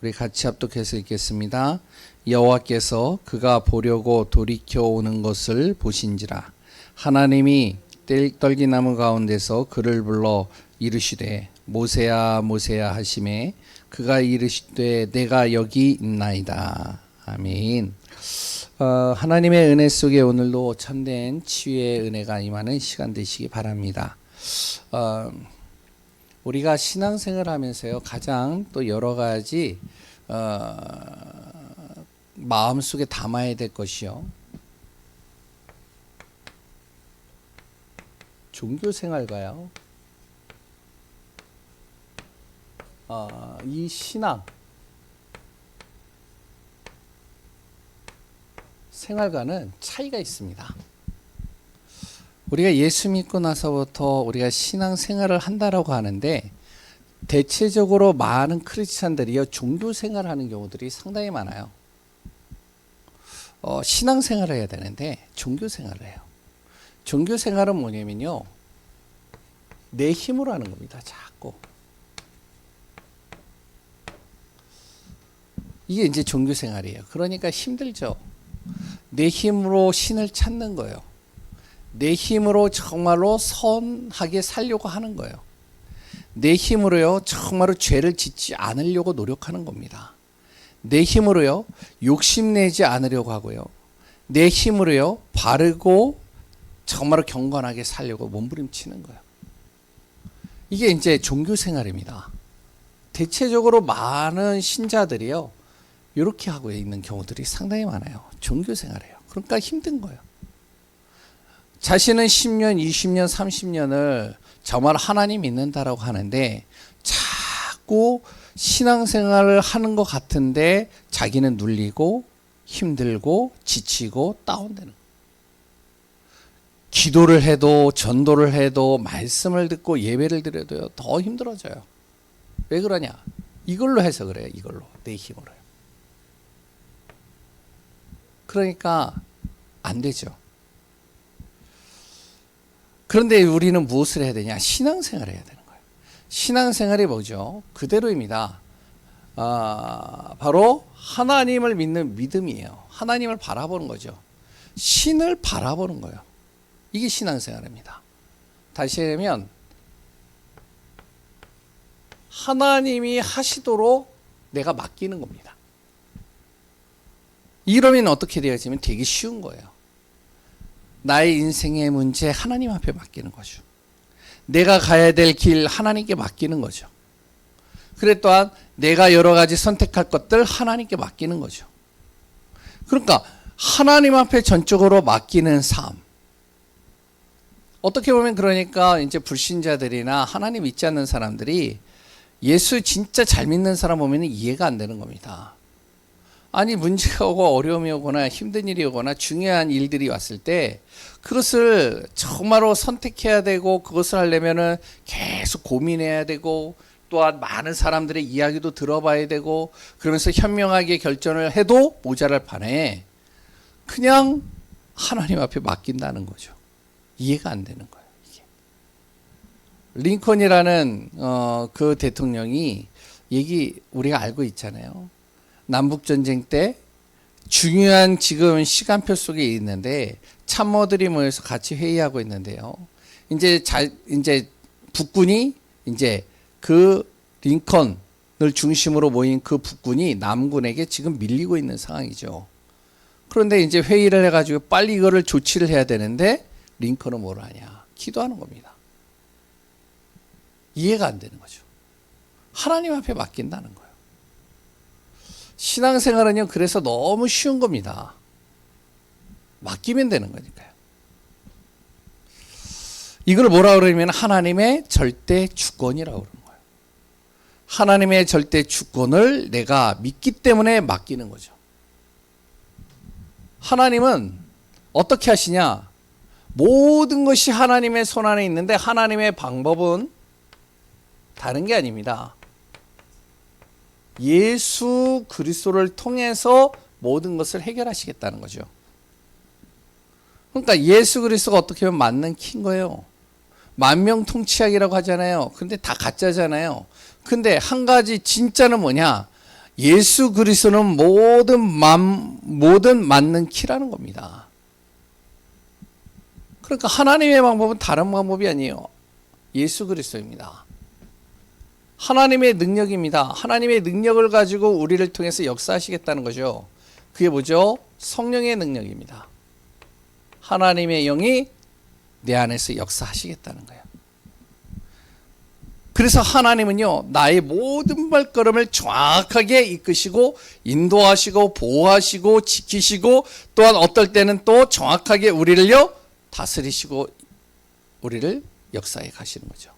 우리 같이 합독해서 읽겠습니다. 여호와께서 그가 보려고 돌이켜 오는 것을 보신지라. 하나님이 뗄떨기나무 가운데서 그를 불러 이르시되 모세야 모세야 하시매 그가 이르시되 내가 여기 있나이다. 아멘. 하나님의 은혜 속에 오늘도 참된 치유의 은혜가 임하는 시간 되시기 바랍니다. 우리가 신앙생활 하면서요, 가장 또 여러 가지 마음속에 담아야 될 것이요, 종교생활과요, 이 신앙 생활과는 차이가 있습니다. 우리가 예수 믿고 나서부터 우리가 신앙생활을 한다라고 하는데, 대체적으로 많은 크리스찬들이요, 종교생활을 하는 경우들이 상당히 많아요. 신앙생활을 해야 되는데 종교생활을 해요. 종교생활은 뭐냐면요, 내 힘으로 하는 겁니다. 자꾸 이게 이제 종교생활이에요. 그러니까 힘들죠. 내 힘으로 신을 찾는 거예요. 내 힘으로 정말로 선하게 살려고 하는 거예요. 내 힘으로요, 정말로 죄를 짓지 않으려고 노력하는 겁니다. 내 힘으로요, 욕심내지 않으려고 하고요, 내 힘으로요, 바르고 정말로 경건하게 살려고 몸부림치는 거예요. 이게 이제 종교생활입니다. 대체적으로 많은 신자들이요, 이렇게 하고 있는 경우들이 상당히 많아요. 종교생활이에요. 그러니까 힘든 거예요. 자신은 10년, 20년, 30년을 정말 하나님 믿는다라고 하는데 자꾸 신앙생활을 하는 것 같은데 자기는 눌리고 힘들고 지치고 다운되는 거예요. 기도를 해도 전도를 해도 말씀을 듣고 예배를 드려도요, 더 힘들어져요. 왜 그러냐? 이걸로 해서 그래요. 이걸로, 내 힘으로요. 그러니까 안 되죠. 그런데 우리는 무엇을 해야 되냐? 신앙생활을 해야 되는 거예요. 신앙생활이 뭐죠? 그대로입니다. 바로 하나님을 믿는 믿음이에요. 하나님을 바라보는 거죠. 신을 바라보는 거예요. 이게 신앙생활입니다. 다시 하면 하나님이 하시도록 내가 맡기는 겁니다. 이러면 어떻게 되어지면 되게 쉬운 거예요. 나의 인생의 문제 하나님 앞에 맡기는 거죠. 내가 가야 될 길 하나님께 맡기는 거죠. 그래 또한 내가 여러 가지 선택할 것들 하나님께 맡기는 거죠. 그러니까 하나님 앞에 전적으로 맡기는 삶. 어떻게 보면 그러니까 이제 불신자들이나 하나님 믿지 않는 사람들이 예수 진짜 잘 믿는 사람 보면 이해가 안 되는 겁니다. 아니, 문제가 오고 어려움이 오거나 힘든 일이 오거나 중요한 일들이 왔을 때 그것을 정말로 선택해야 되고, 그것을 하려면은 계속 고민해야 되고, 또한 많은 사람들의 이야기도 들어봐야 되고, 그러면서 현명하게 결정을 해도 모자랄 판에 그냥 하나님 앞에 맡긴다는 거죠. 이해가 안 되는 거예요, 이게. 링컨이라는 그 대통령이 우리가 알고 있잖아요. 남북전쟁 때 중요한 지금 시간표 속에 있는데 참모들이 모여서 같이 회의하고 있는데요. 이제 북군이 이제 그 링컨을 중심으로 모인 그 북군이 남군에게 지금 밀리고 있는 상황이죠. 그런데 이제 회의를 해가지고 빨리 이거를 조치를 해야 되는데 링컨은 뭘 하냐? 기도하는 겁니다. 이해가 안 되는 거죠. 하나님 앞에 맡긴다는 거예요. 신앙생활은요, 그래서 너무 쉬운 겁니다. 맡기면 되는 거니까요. 이걸 뭐라 그러냐면 하나님의 절대 주권이라고 그러는 거예요. 하나님의 절대 주권을 내가 믿기 때문에 맡기는 거죠. 하나님은 어떻게 하시냐? 모든 것이 하나님의 손 안에 있는데 하나님의 방법은 다른 게 아닙니다. 예수 그리스도를 통해서 모든 것을 해결하시겠다는 거죠. 그러니까 예수 그리스도가 어떻게 보면 맞는 키인 거예요. 만명통치약이라고 하잖아요. 근데 다 가짜잖아요. 근데 한 가지 진짜는 뭐냐? 예수 그리스도는 모든 맞는 키라는 겁니다. 그러니까 하나님의 방법은 다른 방법이 아니에요. 예수 그리스도입니다. 하나님의 능력입니다. 하나님의 능력을 가지고 우리를 통해서 역사하시겠다는 거죠. 그게 뭐죠? 성령의 능력입니다. 하나님의 영이 내 안에서 역사하시겠다는 거예요. 그래서 하나님은요, 나의 모든 발걸음을 정확하게 이끄시고 인도하시고 보호하시고 지키시고, 또한 어떨 때는 또 정확하게 우리를요 다스리시고 우리를 역사에 가시는 거죠.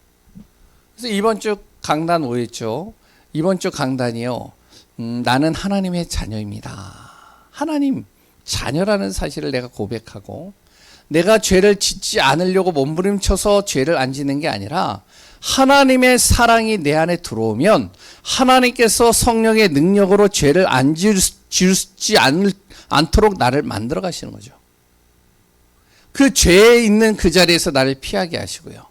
그래서 이번 주 강단 뭐였죠? 이번 주 강단이요, 나는 하나님의 자녀입니다. 하나님 자녀라는 사실을 내가 고백하고, 내가 죄를 짓지 않으려고 몸부림쳐서 죄를 안 짓는 게 아니라 하나님의 사랑이 내 안에 들어오면 하나님께서 성령의 능력으로 죄를 안 지우지 않도록 나를 만들어 가시는 거죠. 그 죄에 있는 그 자리에서 나를 피하게 하시고요,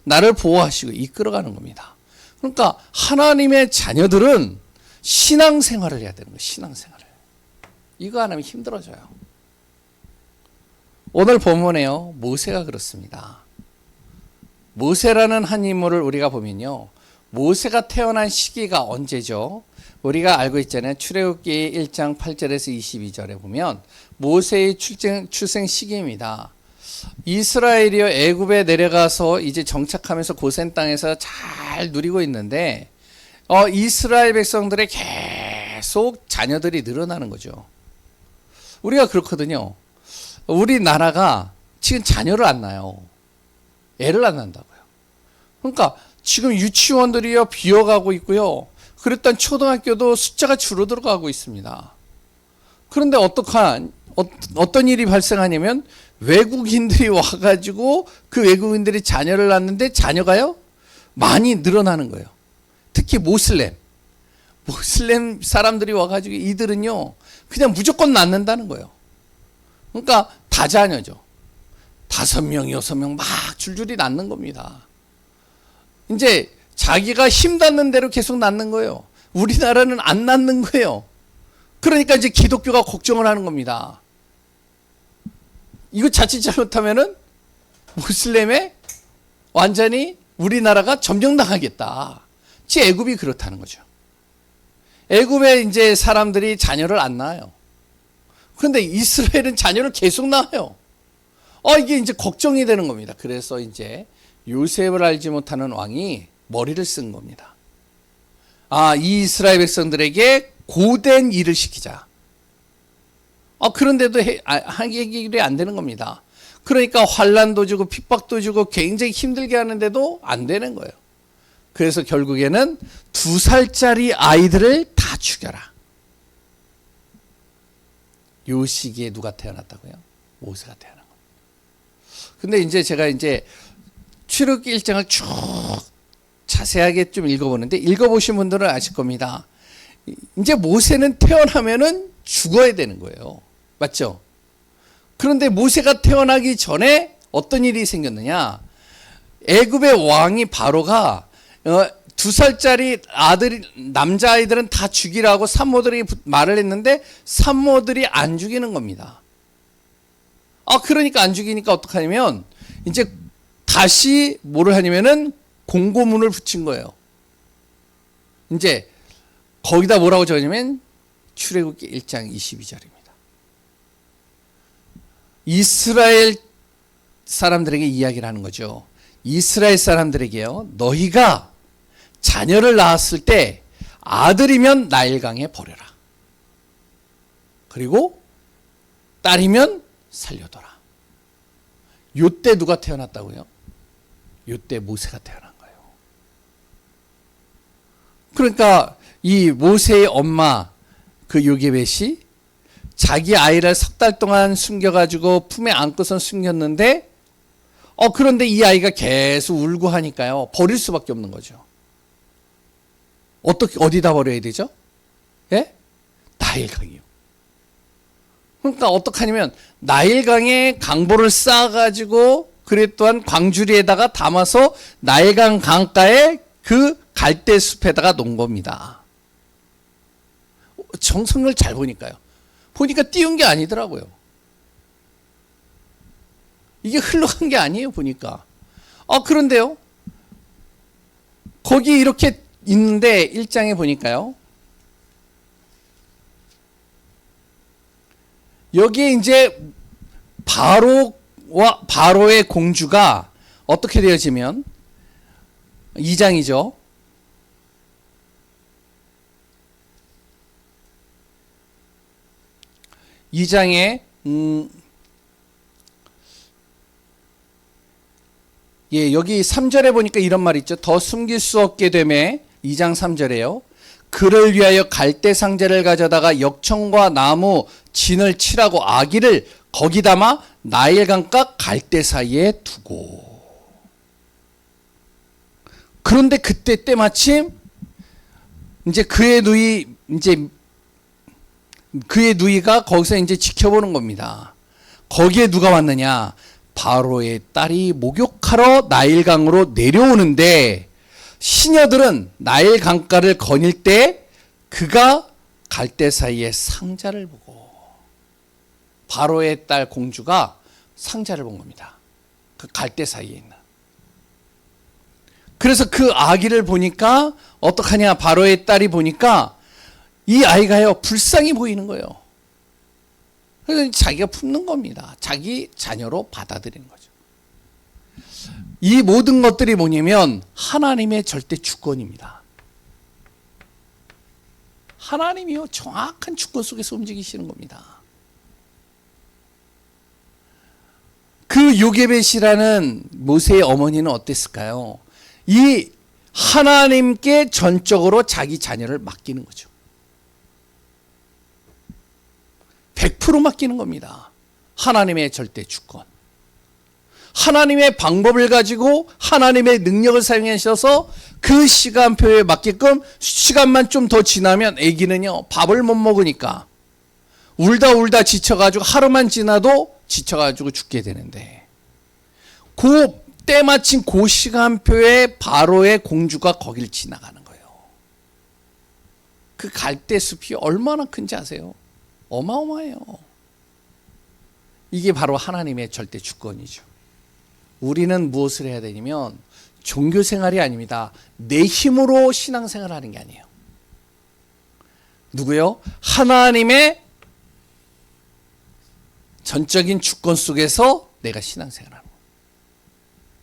나를 보호하시고 이끌어가는 겁니다. 그러니까 하나님의 자녀들은 신앙생활을 해야 되는 거예요. 신앙생활을. 이거 안 하면 힘들어져요. 오늘 본문에요, 모세가 그렇습니다. 모세라는 한 인물을 우리가 보면요, 모세가 태어난 시기가 언제죠? 우리가 알고 있잖아요. 출애굽기 1장 8절에서 22절에 보면 모세의 출생 시기입니다. 이스라엘이요, 애굽에 내려가서 이제 정착하면서 고센 땅에서 잘 누리고 있는데 이스라엘 백성들의 계속 자녀들이 늘어나는 거죠. 우리가 그렇거든요. 우리나라가 지금 자녀를 안 낳아요. 애를 안 낳는다고요. 그러니까 지금 유치원들이요 비어가고 있고요, 그랬던 초등학교도 숫자가 줄어들어가고 있습니다. 그런데 어떤 일이 발생하냐면 외국인들이 와가지고 그 외국인들이 자녀를 낳는데 자녀가요 많이 늘어나는 거예요. 특히 모슬렘 사람들이 와가지고 이들은요 그냥 무조건 낳는다는 거예요. 그러니까 다자녀죠. 5명, 6명 막 줄줄이 낳는 겁니다. 이제 자기가 힘 닿는 대로 계속 낳는 거예요. 우리나라는 안 낳는 거예요. 그러니까 이제 기독교가 걱정을 하는 겁니다. 이거 자칫 잘못하면은 모슬렘에 완전히 우리나라가 점령당하겠다. 지 애굽이 그렇다는 거죠. 애굽에 이제 사람들이 자녀를 안 낳아요. 그런데 이스라엘은 자녀를 계속 낳아요. 이게 이제 걱정이 되는 겁니다. 그래서 이제 요셉을 알지 못하는 왕이 머리를 쓴 겁니다. 이 이스라엘 백성들에게 고된 일을 시키자. 그런데도 하기가 안 되는 겁니다. 그러니까 환난도 주고 핍박도 주고 굉장히 힘들게 하는데도 안 되는 거예요. 그래서 결국에는 2살짜리 아이들을 다 죽여라. 요 시기에 누가 태어났다고요? 모세가 태어난 겁니다. 근데 이제 제가 출애굽기 1장을 쭉 자세하게 좀 읽어보는데, 읽어보신 분들은 아실 겁니다. 이제 모세는 태어나면은 죽어야 되는 거예요. 맞죠? 그런데 모세가 태어나기 전에 어떤 일이 생겼느냐? 애굽의 왕이 바로가 2살짜리 남자아이들은 다 죽이라고 산모들이 말을 했는데 산모들이 안 죽이는 겁니다. 그러니까 안 죽이니까 어떡하냐면 이제 다시 뭐를 하냐면은 공고문을 붙인 거예요. 이제 거기다 뭐라고 적었냐면 출애굽기 1장 22절입니다. 이스라엘 사람들에게 이야기를 하는 거죠. 이스라엘 사람들에게요, 너희가 자녀를 낳았을 때 아들이면 나일강에 버려라. 그리고 딸이면 살려둬라. 요때 누가 태어났다고요? 요때 모세가 태어난 거예요. 그러니까 이 모세의 엄마 그 요게벳이 자기 아이를 3달 동안 숨겨가지고 품에 안고선 숨겼는데 그런데 이 아이가 계속 울고 하니까요 버릴 수밖에 없는 거죠. 어디다 버려야 되죠? 예? 나일강이요. 그러니까 어떡하냐면 나일강에 강보를 쌓아가지고 그래 또한 광주리에다가 담아서 나일강 강가에 그 갈대숲에다가 놓은 겁니다. 정성을 잘 보니까요. 보니까 띄운 게 아니더라고요. 이게 흘러간 게 아니에요, 보니까. 그런데요. 거기 이렇게 있는데 1장에 보니까요. 여기에 이제 바로의 공주가 어떻게 되어지면 2장이죠. 이 장에 여기 3절에 보니까 이런 말이 있죠. 더 숨길 수 없게 되매 2장 3절에요. 그를 위하여 갈대 상자를 가져다가 역청과 나무 진을 칠하고 아기를 거기 담아 나일강가 갈대 사이에 두고. 그런데 그때 때마침 이제 그의 누이가 거기서 이제 지켜보는 겁니다. 거기에 누가 왔느냐? 바로의 딸이 목욕하러 나일강으로 내려오는데 시녀들은 나일 강가를 거닐 때 그가 갈대 사이에 상자를 보고, 바로의 딸 공주가 상자를 본 겁니다. 그 갈대 사이에 있는. 그래서 그 아기를 보니까 어떡하냐? 바로의 딸이 보니까 이 아이가요, 불쌍히 보이는 거예요. 그래서 자기가 품는 겁니다. 자기 자녀로 받아들이는 거죠. 이 모든 것들이 뭐냐면 하나님의 절대 주권입니다. 하나님이요, 정확한 주권 속에서 움직이시는 겁니다. 그 요게벳이라는 모세의 어머니는 어땠을까요? 이 하나님께 전적으로 자기 자녀를 맡기는 거죠. 100% 맡기는 겁니다. 하나님의 절대 주권. 하나님의 방법을 가지고 하나님의 능력을 사용하셔서 그 시간표에 맞게끔 시간만 좀 더 지나면 아기는요, 밥을 못 먹으니까 울다 지쳐가지고 하루만 지나도 지쳐가지고 죽게 되는데, 그 때마침 그 시간표에 바로의 공주가 거길 지나가는 거예요. 그 갈대숲이 얼마나 큰지 아세요? 어마어마해요. 이게 바로 하나님의 절대 주권이죠. 우리는 무엇을 해야 되냐면 종교 생활이 아닙니다. 내 힘으로 신앙생활을 하는 게 아니에요. 누구요? 하나님의 전적인 주권 속에서 내가 신앙생활하는 거예요.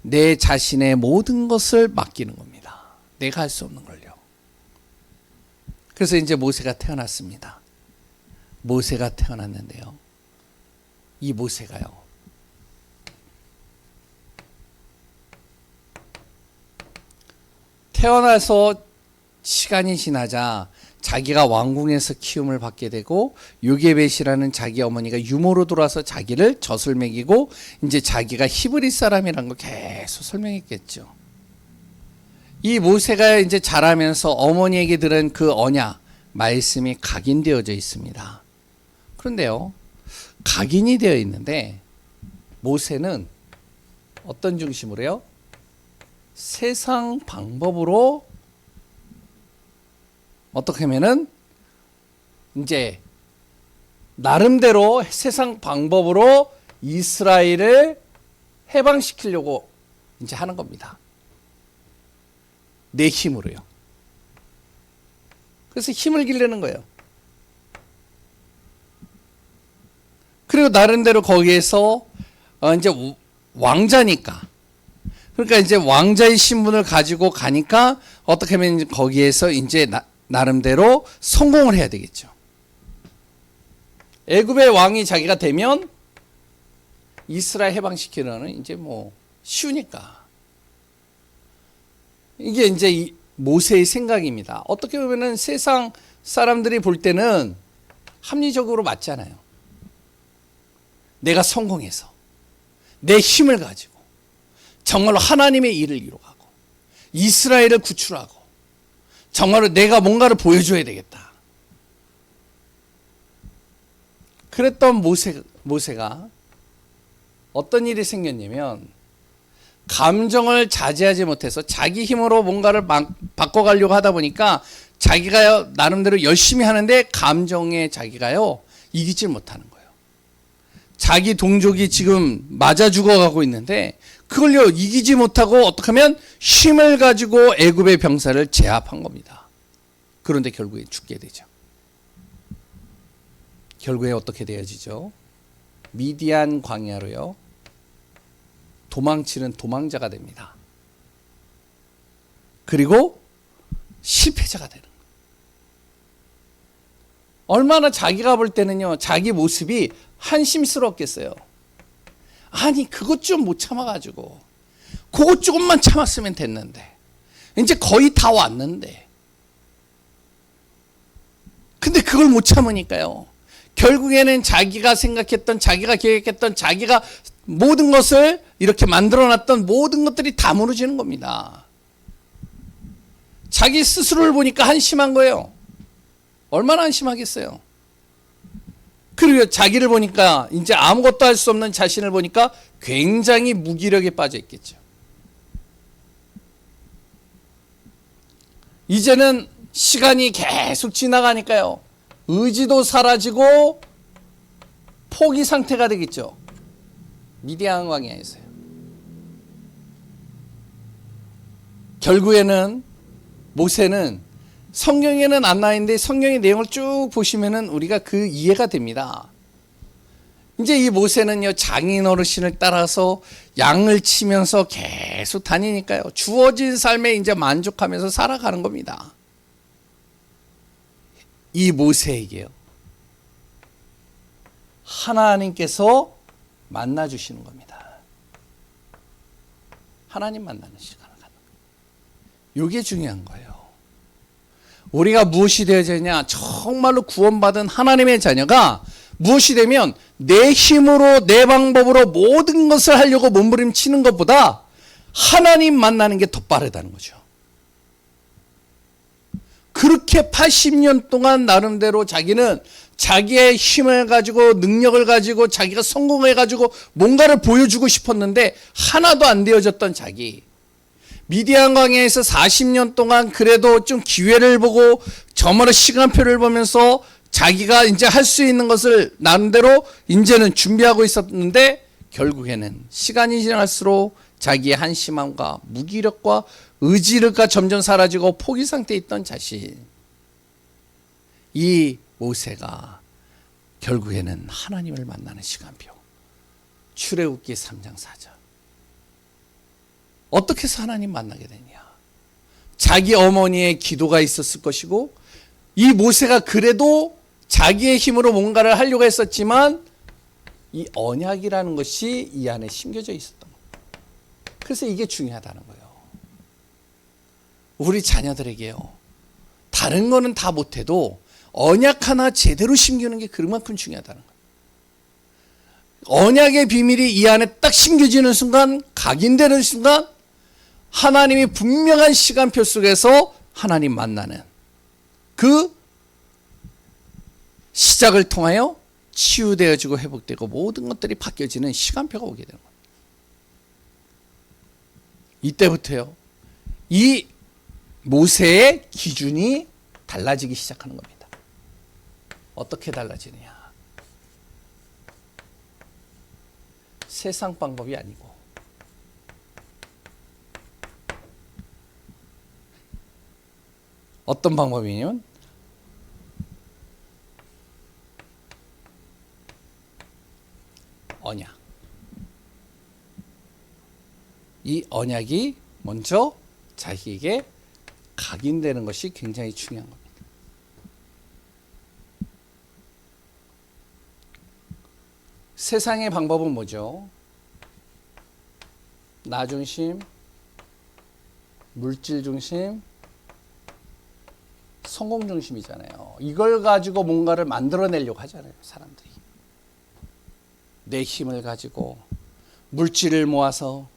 내 자신의 모든 것을 맡기는 겁니다. 내가 할 수 없는 걸요. 그래서 이제 모세가 태어났습니다. 모세가 태어났는데요. 이 모세가요, 태어나서 시간이 지나자 자기가 왕궁에서 키움을 받게 되고 요게벳이라는 자기 어머니가 유모로 돌아서 자기를 젖을 먹이고 이제 자기가 히브리 사람이라는 거 계속 설명했겠죠. 이 모세가 이제 자라면서 어머니에게 들은 그 언약 말씀이 각인되어져 있습니다. 그런데요, 각인이 되어 있는데 모세는 어떤 중심으로요? 세상 방법으로 어떻게 하면은 이제 나름대로 세상 방법으로 이스라엘을 해방시키려고 이제 하는 겁니다. 내 힘으로요. 그래서 힘을 기르는 거예요. 그리고 나름대로 거기에서 이제 왕자니까, 그러니까 이제 왕자의 신분을 가지고 가니까 어떻게 하면 거기에서 이제 나름대로 성공을 해야 되겠죠. 애굽의 왕이 자기가 되면 이스라엘 해방시키려는 이제 뭐 쉬우니까. 이게 이제 모세의 생각입니다. 어떻게 보면은 세상 사람들이 볼 때는 합리적으로 맞잖아요. 내가 성공해서 내 힘을 가지고 정말로 하나님의 일을 이루어가고 이스라엘을 구출하고 정말로 내가 뭔가를 보여줘야 되겠다. 그랬던 모세가 어떤 일이 생겼냐면 감정을 자제하지 못해서 자기 힘으로 뭔가를 바꿔가려고 하다 보니까 자기가 나름대로 열심히 하는데 감정에 자기가요 이기질 못하는 거예요. 자기 동족이 지금 맞아 죽어가고 있는데 그걸요 이기지 못하고 어떻게 하면 힘을 가지고 애굽의 병사를 제압한 겁니다. 그런데 결국에 죽게 되죠. 결국에 어떻게 되어지죠? 미디안 광야로요 도망치는 도망자가 됩니다. 그리고 실패자가 되는 거예요. 얼마나 자기가 볼 때는요 자기 모습이 한심스럽겠어요. 아니 그것 좀 못 참아가지고 그것 조금만 참았으면 됐는데 이제 거의 다 왔는데 근데 그걸 못 참으니까요 결국에는 자기가 생각했던 자기가 계획했던 자기가 모든 것을 이렇게 만들어놨던 모든 것들이 다 무너지는 겁니다. 자기 스스로를 보니까 한심한 거예요. 얼마나 한심하겠어요. 그리고 자기를 보니까 이제 아무것도 할 수 없는 자신을 보니까 굉장히 무기력에 빠져 있겠죠. 이제는 시간이 계속 지나가니까요 의지도 사라지고 포기 상태가 되겠죠. 미디안 광야에서요. 결국에는 모세는 성경에는 안 나와 있는데 성경의 내용을 쭉 보시면은 우리가 그 이해가 됩니다. 이제 이 모세는요 장인 어르신을 따라서 양을 치면서 계속 다니니까요 주어진 삶에 이제 만족하면서 살아가는 겁니다. 이 모세에게요 하나님께서 만나 주시는 겁니다. 하나님 만나는 시간을 갖는 거예요. 이게 중요한 거예요. 우리가 무엇이 되어지냐 정말로 구원받은 하나님의 자녀가 무엇이 되면 내 힘으로 내 방법으로 모든 것을 하려고 몸부림치는 것보다 하나님 만나는 게 더 빠르다는 거죠. 그렇게 80년 동안 나름대로 자기는 자기의 힘을 가지고 능력을 가지고 자기가 성공해 가지고 뭔가를 보여주고 싶었는데 하나도 안 되어졌던 자기, 미디안 광야에서 40년 동안 그래도 좀 기회를 보고 저마다 시간표를 보면서 자기가 이제 할 수 있는 것을 나름대로 이제는 준비하고 있었는데 결국에는 시간이 지날수록 자기의 한심함과 무기력과 의지력과 점점 사라지고 포기 상태에 있던 자신, 이 모세가 결국에는 하나님을 만나는 시간표, 출애굽기 3장 4절. 어떻게 해서 하나님 만나게 되냐? 자기 어머니의 기도가 있었을 것이고, 이 모세가 그래도 자기의 힘으로 뭔가를 하려고 했었지만 이 언약이라는 것이 이 안에 심겨져 있었던 거예요. 그래서 이게 중요하다는 거예요. 우리 자녀들에게요, 다른 거는 다 못해도 언약 하나 제대로 심기는 게 그만큼 중요하다는 거예요. 언약의 비밀이 이 안에 딱 심겨지는 순간, 각인되는 순간 하나님이 분명한 시간표 속에서 하나님 만나는 그 시작을 통하여 치유되어지고 회복되고 모든 것들이 바뀌어지는 시간표가 오게 되는 거예요. 이때부터요, 이 모세의 기준이 달라지기 시작하는 겁니다. 어떻게 달라지느냐? 세상 방법이 아니고 어떤 방법이냐면 언약. 이 언약이 먼저 자기에게 각인되는 것이 굉장히 중요한 겁니다. 세상의 방법은 뭐죠? 나 중심, 물질 중심, 성공 중심이잖아요. 이걸 가지고 뭔가를 만들어내려고 하잖아요, 사람들이. 내 힘을 가지고 물질을 모아서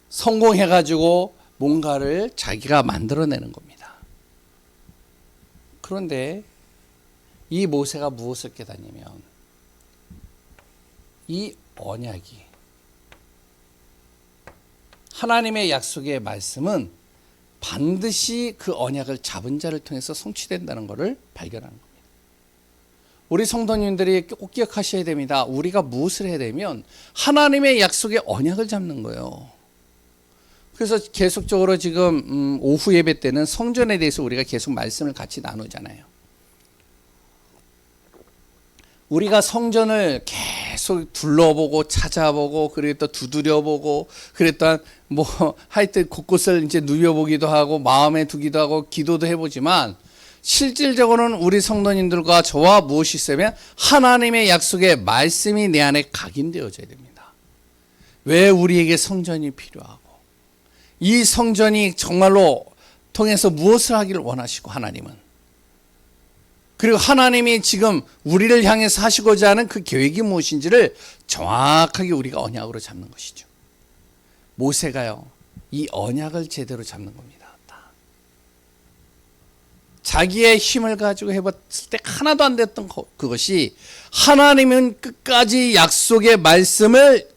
성공해가지고 뭔가를 자기가 만들어내는 겁니다. 그런데 이 모세가 무엇을 깨닫냐면 이 언약이, 하나님의 약속의 말씀은 반드시 그 언약을 잡은 자를 통해서 성취된다는 것을 발견하는 겁니다. 우리 성도님들이 꼭 기억하셔야 됩니다. 우리가 무엇을 해야 되면 하나님의 약속의 언약을 잡는 거예요. 그래서 계속적으로 지금 오후 예배 때는 성전에 대해서 우리가 계속 말씀을 같이 나누잖아요. 우리가 성전을 계속 둘러보고 찾아보고 그리고 또 두드려보고 그랬던 뭐 하여튼 곳곳을 이제 누벼보기도 하고 마음에 두기도 하고 기도도 해보지만 실질적으로는 우리 성도님들과 저와 무엇이 있으면 하나님의 약속의 말씀이 내 안에 각인되어져야 됩니다. 왜 우리에게 성전이 필요하고 이 성전이 정말로 통해서 무엇을 하기를 원하시고 하나님은 그리고 하나님이 지금 우리를 향해서 하시고자 하는 그 계획이 무엇인지를 정확하게 우리가 언약으로 잡는 것이죠. 모세가요, 이 언약을 제대로 잡는 겁니다. 자기의 힘을 가지고 해봤을 때 하나도 안 됐던 그것이 하나님은 끝까지 약속의 말씀을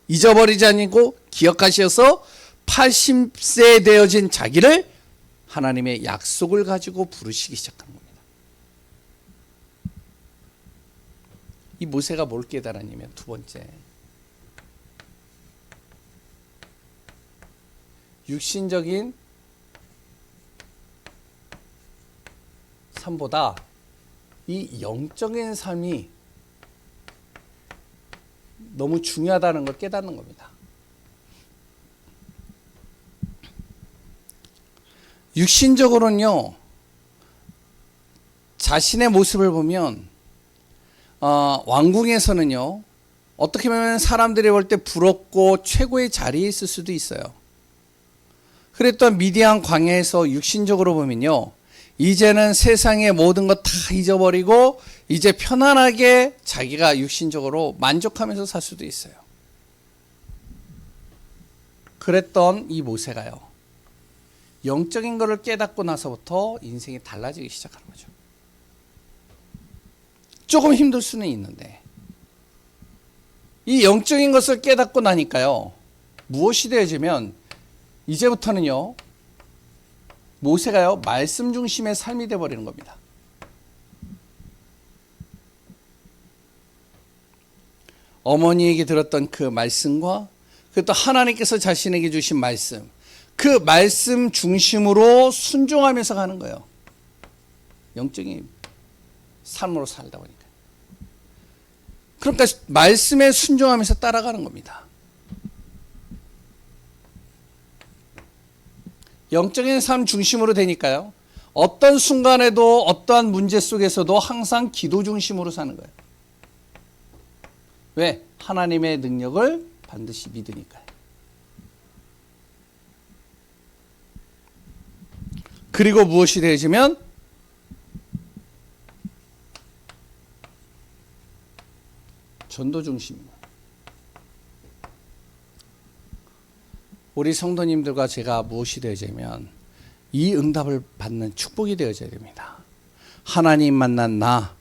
잊어버리지 않고 기억하셔서 80세 되어진 자기를 하나님의 약속을 가지고 부르시기 시작한 겁니다. 이 모세가 뭘 깨달았냐면 두 번째, 육신적인 삶보다 이 영적인 삶이 너무 중요하다는 걸 깨닫는 겁니다. 육신적으로는요, 자신의 모습을 보면 왕궁에서는요, 어떻게 보면 사람들이 볼 때 부럽고 최고의 자리에 있을 수도 있어요. 그랬던 미디안 광야에서 육신적으로 보면요, 이제는 세상의 모든 것 다 잊어버리고 이제 편안하게 자기가 육신적으로 만족하면서 살 수도 있어요. 그랬던 이 모세가요, 영적인 것을 깨닫고 나서부터 인생이 달라지기 시작하는 거죠. 조금 힘들 수는 있는데 이 영적인 것을 깨닫고 나니까요, 무엇이 되어지면 이제부터는요, 모세가요, 말씀 중심의 삶이 되어버리는 겁니다. 어머니에게 들었던 그 말씀과 그리고 또 하나님께서 자신에게 주신 말씀, 그 말씀 중심으로 순종하면서 가는 거예요. 영적인 삶으로 살다 보니까. 그러니까 말씀에 순종하면서 따라가는 겁니다. 영적인 삶 중심으로 되니까요, 어떤 순간에도 어떠한 문제 속에서도 항상 기도 중심으로 사는 거예요. 왜? 하나님의 능력을 반드시 믿으니까요. 그리고 무엇이 되어지면 전도 중심입니다. 우리 성도님들과 제가 무엇이 되어지면 이 응답을 받는 축복이 되어져야 됩니다. 하나님 만난 나,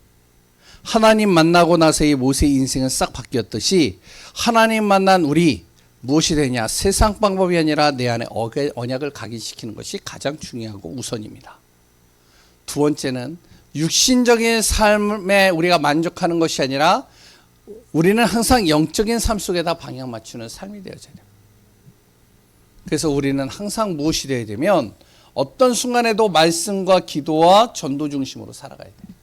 하나님 만나고 나서 이 모세의 인생은 싹 바뀌었듯이 하나님 만난 우리 무엇이 되냐? 세상 방법이 아니라 내 안에 언약을 각인시키는 것이 가장 중요하고 우선입니다. 두 번째는 육신적인 삶에 우리가 만족하는 것이 아니라 우리는 항상 영적인 삶 속에다 방향 맞추는 삶이 되어져야 됩니다. 그래서 우리는 항상 무엇이 되어야 되면 어떤 순간에도 말씀과 기도와 전도 중심으로 살아가야 돼요.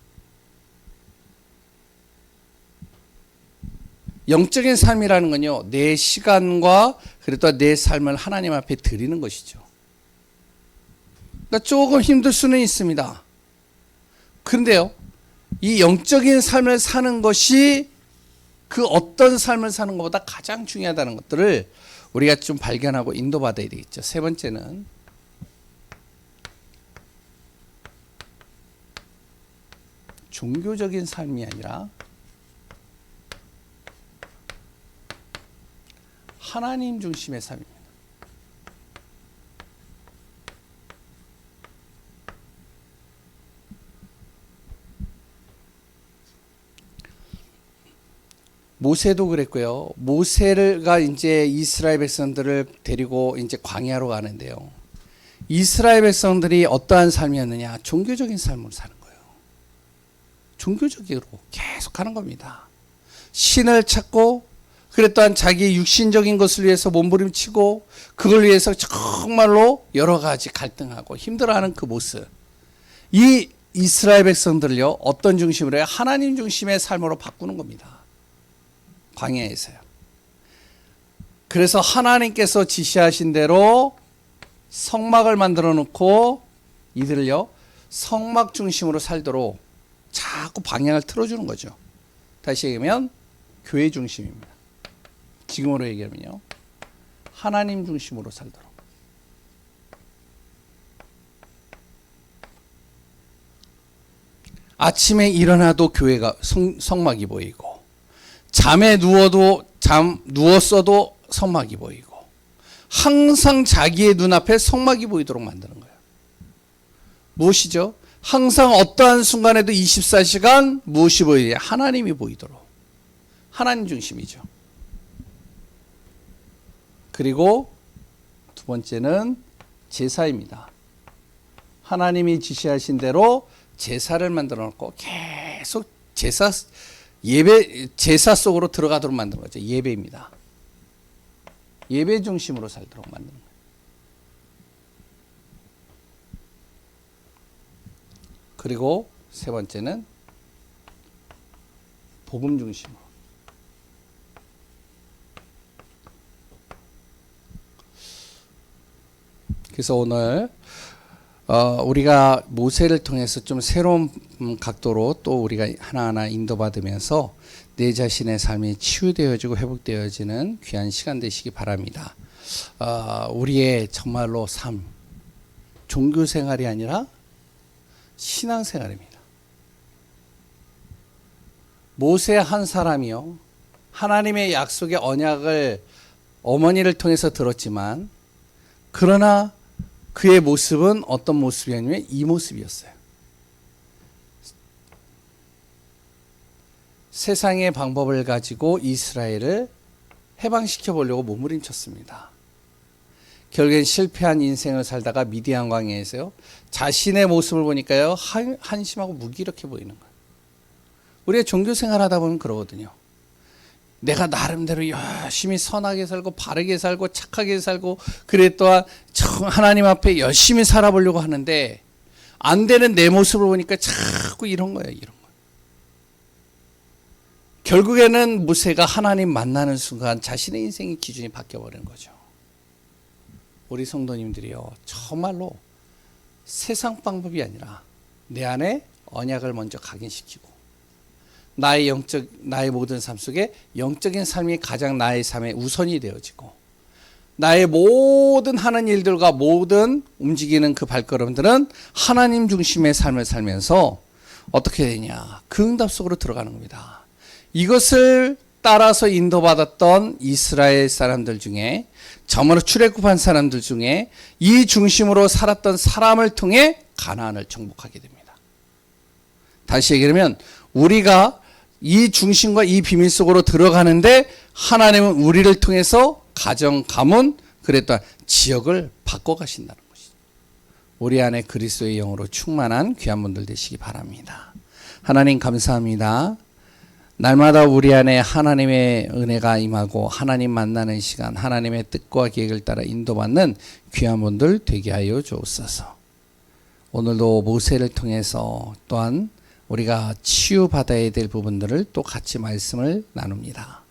영적인 삶이라는 건요, 내 시간과 그리고 내 삶을 하나님 앞에 드리는 것이죠. 그러니까 조금 힘들 수는 있습니다. 그런데요, 이 영적인 삶을 사는 것이 그 어떤 삶을 사는 것보다 가장 중요하다는 것들을 우리가 좀 발견하고 인도받아야 되겠죠. 세 번째는 종교적인 삶이 아니라 하나님 중심의 삶입니다. 모세도 그랬고요. 모세가 이제 이스라엘 백성들을 데리고 이제 광야로 가는데요. 이스라엘 백성들이 어떠한 삶이었느냐? 종교적인 삶을 사는 거예요. 종교적으로 계속 하는 겁니다. 신을 찾고, 그래 또한 자기의 육신적인 것을 위해서 몸부림치고, 그걸 위해서 정말로 여러 가지 갈등하고 힘들어하는 그 모습. 이 이스라엘 백성들을요, 어떤 중심으로 해요? 하나님 중심의 삶으로 바꾸는 겁니다. 광야에서요. 그래서 하나님께서 지시하신 대로 성막을 만들어 놓고 이들을요, 성막 중심으로 살도록 자꾸 방향을 틀어주는 거죠. 다시 얘기하면 교회 중심입니다. 지금으로 얘기하면요, 하나님 중심으로 살도록. 아침에 일어나도 교회가 성막이 보이고, 잠에 누웠어도 성막이 보이고, 항상 자기의 눈앞에 성막이 보이도록 만드는 거예요. 무엇이죠? 항상 어떠한 순간에도 24시간 무엇이 보이냐? 하나님이 보이도록. 하나님 중심이죠. 그리고 두 번째는 제사입니다. 하나님이 지시하신 대로 제사를 만들어 놓고 계속 제사 속으로 들어가도록 만드는 거죠. 예배입니다. 예배 중심으로 살도록 만드는 거예요. 그리고 세 번째는 복음 중심으로. 그래서 오늘 우리가 모세를 통해서 좀 새로운 각도로 또 우리가 하나하나 인도받으면서 내 자신의 삶이 치유되어지고 회복되어지는 귀한 시간 되시기 바랍니다. 우리의 정말로 삶, 종교 생활이 아니라 신앙 생활입니다. 모세 한 사람이요, 하나님의 약속의 언약을 어머니를 통해서 들었지만, 그러나 그의 모습은 어떤 모습이었냐면 이 모습이었어요. 세상의 방법을 가지고 이스라엘을 해방시켜 보려고 몸부림쳤습니다. 결국엔 실패한 인생을 살다가 미디안 광야에서요, 자신의 모습을 보니까요, 한심하고 무기력해 보이는 거예요. 우리가 종교 생활하다 보면 그러거든요. 내가 나름대로 열심히 선하게 살고 바르게 살고 착하게 살고, 그래 또한 하나님 앞에 열심히 살아보려고 하는데 안 되는 내 모습을 보니까 자꾸 이런 거예요. 이런 거. 결국에는 모세가 하나님 만나는 순간 자신의 인생의 기준이 바뀌어버리는 거죠. 우리 성도님들이요, 정말로 세상 방법이 아니라 내 안에 언약을 먼저 각인시키고, 나의 모든 삶 속에 영적인 삶이 가장 나의 삶의 우선이 되어지고, 나의 모든 하는 일들과 모든 움직이는 그 발걸음들은 하나님 중심의 삶을 살면서 어떻게 되냐? 그 응답 속으로 들어가는 겁니다. 이것을 따라서 인도받았던 이스라엘 사람들 중에, 정말로 출애굽한 사람들 중에 이 중심으로 살았던 사람을 통해 가나안을 정복하게 됩니다. 다시 얘기하면 우리가 이 중심과 이 비밀 속으로 들어가는데 하나님은 우리를 통해서 가정, 가문, 그랬던 지역을 바꿔가신다는 것이죠. 우리 안에 그리스도의 영으로 충만한 귀한 분들 되시기 바랍니다. 하나님 감사합니다. 날마다 우리 안에 하나님의 은혜가 임하고 하나님 만나는 시간, 하나님의 뜻과 계획을 따라 인도받는 귀한 분들 되게 하여 주옵소서. 오늘도 모세를 통해서 또한 우리가 치유받아야 될 부분들을 또 같이 말씀을 나눕니다.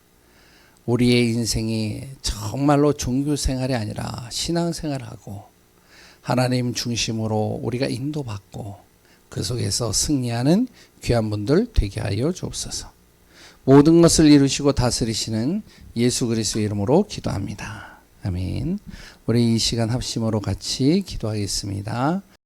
우리의 인생이 정말로 종교 생활이 아니라 신앙 생활하고 하나님 중심으로 우리가 인도받고 그 속에서 승리하는 귀한 분들 되게 하여 주옵소서. 모든 것을 이루시고 다스리시는 예수 그리스도의 이름으로 기도합니다. 아멘. 우리 이 시간 합심으로 같이 기도하겠습니다.